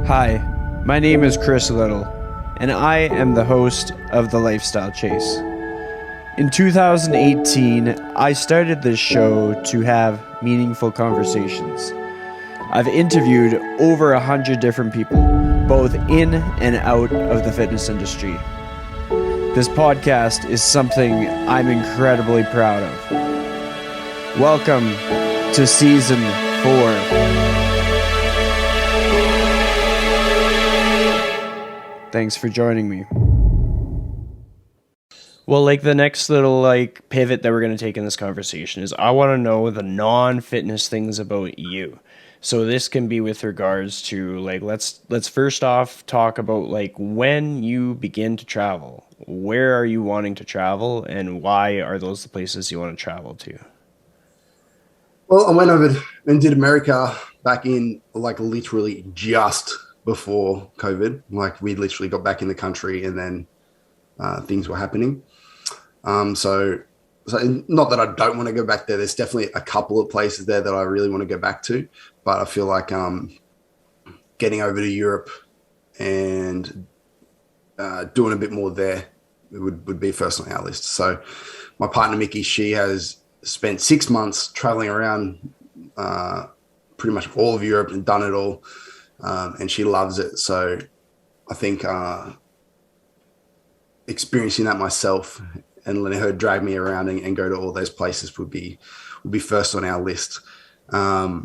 Hi, my name is Chris Liddle, and I am the host of The Lifestyle Chase. In 2018, I started this show to have meaningful conversations. I've interviewed over 100 different people, both in and out of the fitness industry. This podcast is something I'm incredibly proud of. Welcome to Season 4. Thanks for joining me. Well, the next little pivot that we're going to take in this conversation is I want to know the non-fitness things about you. So this can be with regards to let's first off talk about when you begin to travel. Where are you wanting to travel, and why are those the places you want to travel to? Well, I went over and did America back in literally just before COVID. We literally got back in the country and then things were happening. So not that I don't want to go back there. There's definitely a couple of places there that I really want to go back to, but I feel like getting over to Europe and doing a bit more there would be first on our list. So my partner, Mickey, she has spent 6 months traveling around pretty much all of Europe and done it all. And she loves it. So I think experiencing that myself and letting her drag me around and go to all those places would be first on our list. I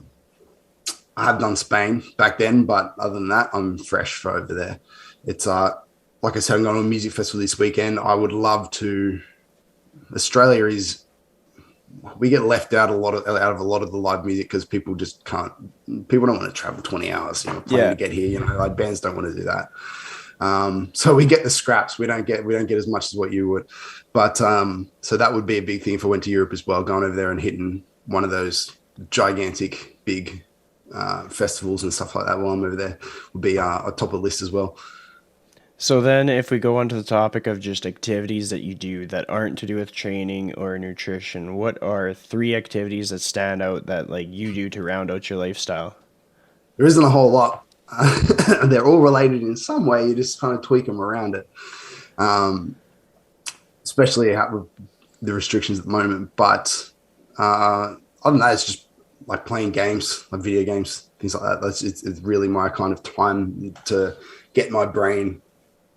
have done Spain back then, but other than that, I'm fresh for over there. It's like I said, I'm going to a music festival this weekend. I would love to. Australia is. We get left out of a lot of the live music because people just can't. People don't want to travel 20 hours, playing to get here. Bands don't want to do that. So we get the scraps. We don't get as much as what you would. But so that would be a big thing if I went to Europe as well. Going over there and hitting one of those gigantic big festivals and stuff like that while I'm over there would be a top of the list as well. So then if we go on to the topic of just activities that you do that aren't to do with training or nutrition, what are 3 activities that stand out that you do to round out your lifestyle? There isn't a whole lot. They're all related in some way. You just kind of tweak them around it, especially with the restrictions at the moment. But other than that, it's just playing games, video games, things like that. It's really my kind of time to get my brain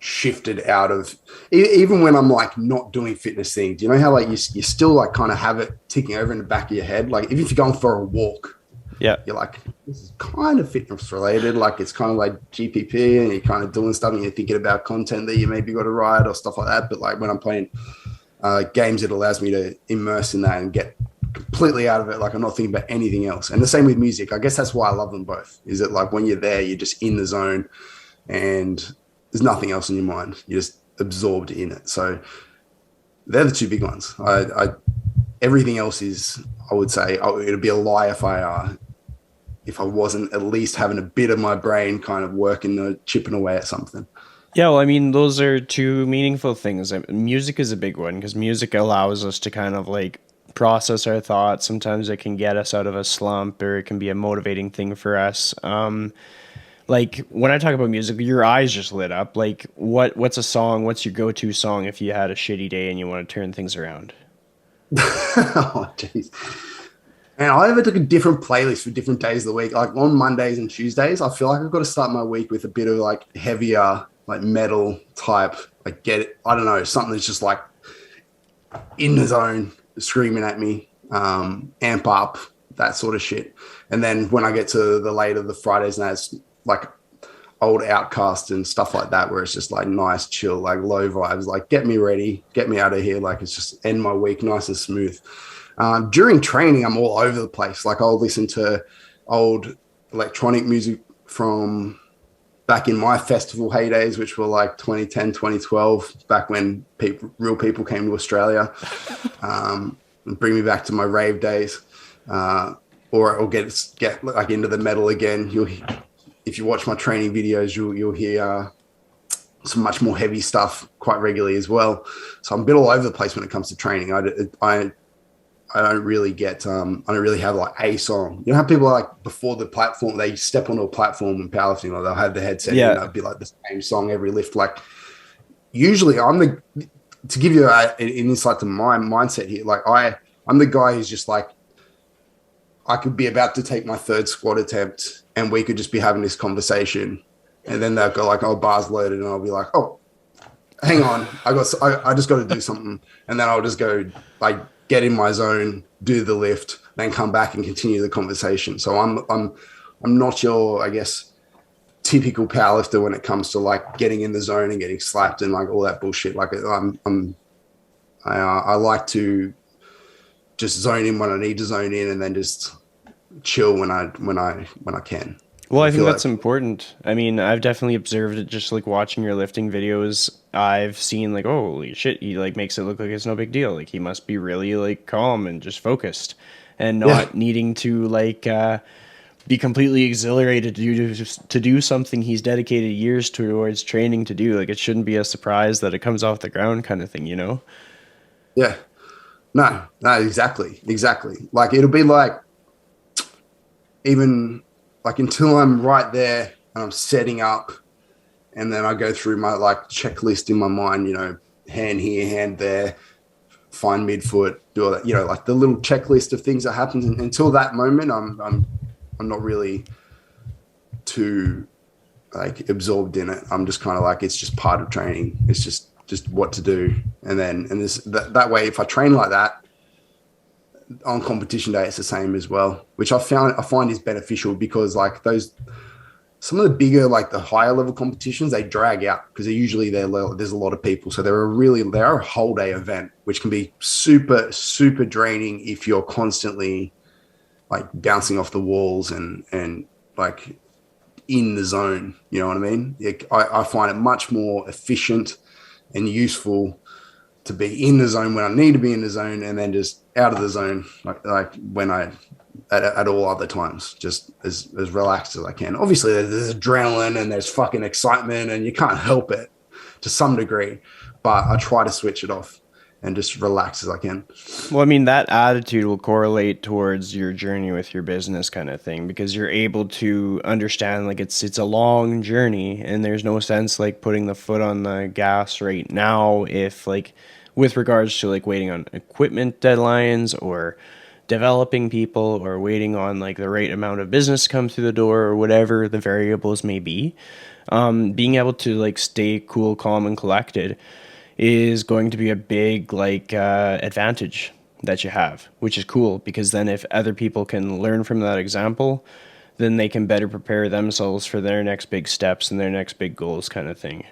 shifted out of, even when I'm not doing fitness things. You know how you still kind of have it ticking over in the back of your head. Even if you're going for a walk, yeah, you're this is kind of fitness related. It's kind of like GPP, and you're kind of doing stuff and you're thinking about content that you maybe got to write or stuff like that. But when I'm playing games, it allows me to immerse in that and get completely out of it. I'm not thinking about anything else. And the same with music. I guess that's why I love them both, is that when you're there, you're just in the zone and there's nothing else in your mind. You're just absorbed in it. So they're the 2 big ones. Everything else is, I would say, it'd be a lie if I wasn't at least having a bit of my brain kind of working, chipping away at something. Yeah, well, those are 2 meaningful things. Music is a big one because music allows us to kind of process our thoughts. Sometimes it can get us out of a slump, or it can be a motivating thing for us. When I talk about music, your eyes just lit up. What's a song? What's your go-to song if you had a shitty day and you want to turn things around? Oh, jeez. And I ever took a different playlist for different days of the week. On Mondays and Tuesdays, I feel I've got to start my week with a bit of heavier, metal type. I don't know, something that's just in the zone, screaming at me, amp up, that sort of shit. And then when I get to the later, the Fridays, and that's old Outcast and stuff like that, where it's just nice, chill, low vibes, get me ready, get me out of here. It's just end my week nice and smooth. During training, I'm all over the place. I'll listen to old electronic music from back in my festival heydays, which were 2010, 2012, back when real people came to Australia, and bring me back to my rave days. Or I'll get into the metal again. If you watch my training videos, you'll hear some much more heavy stuff quite regularly as well. So I'm a bit all over the place when it comes to training. I I don't really have like a song. You know how people are like before the platform, they step onto a platform in powerlifting, or they'll have the headset in, Yeah. it'll be like the same song every lift. Like usually to give you an insight to my mindset here, like I'm the guy who's just like, I could be about to take my third squat attempt and we could just be having this conversation. And then they'll go like, oh, bar's loaded. And I'll be like, oh, hang on. I just got to do something. And then I'll just go like get in my zone, do the lift, then come back and continue the conversation. So I'm not your, I guess, typical powerlifter when it comes to like getting in the zone and getting slapped and like all that bullshit. Like I like to just zone in when I need to zone in, and then just chill when I can. Well, I think that's like, important. I mean, I've definitely observed it just like watching your lifting videos. I've seen like, oh, holy shit, he like makes it look like it's no big deal. Like he must be really like calm and just focused and not needing to like be completely exhilarated to do something he's dedicated years towards training to do. Like it shouldn't be a surprise that it comes off the ground kind of thing, you know? Yeah. No, exactly. Like it'll be like, even like until I'm right there and I'm setting up, and then I go through my like checklist in my mind, you know, hand here, hand there, find midfoot, do all that, you know, like the little checklist of things that happens. And until that moment, I'm not really too like absorbed in it. I'm just kind of like, it's just part of training. It's just what to do. And then, and that way, if I train like that on competition day, it's the same as well, which I find is beneficial, because like some of the bigger, like the higher level competitions, they drag out because there's a lot of people. So they're a whole day event, which can be super, super draining if you're constantly like bouncing off the walls and like in the zone. You know what I mean? I find it much more efficient and useful to be in the zone when I need to be in the zone, and then just out of the zone like when at all other times, just as relaxed as I can. Obviously there's adrenaline and there's fucking excitement and you can't help it to some degree, but I try to switch it off and just relax as I can. Well, I mean, that attitude will correlate towards your journey with your business kind of thing, because you're able to understand like it's a long journey, and there's no sense like putting the foot on the gas right now if like with regards to like waiting on equipment deadlines or developing people or waiting on like the right amount of business to come through the door or whatever the variables may be. Being able to like stay cool, calm, and collected is going to be a big like advantage that you have, which is cool, because then if other people can learn from that example, then they can better prepare themselves for their next big steps and their next big goals kind of thing.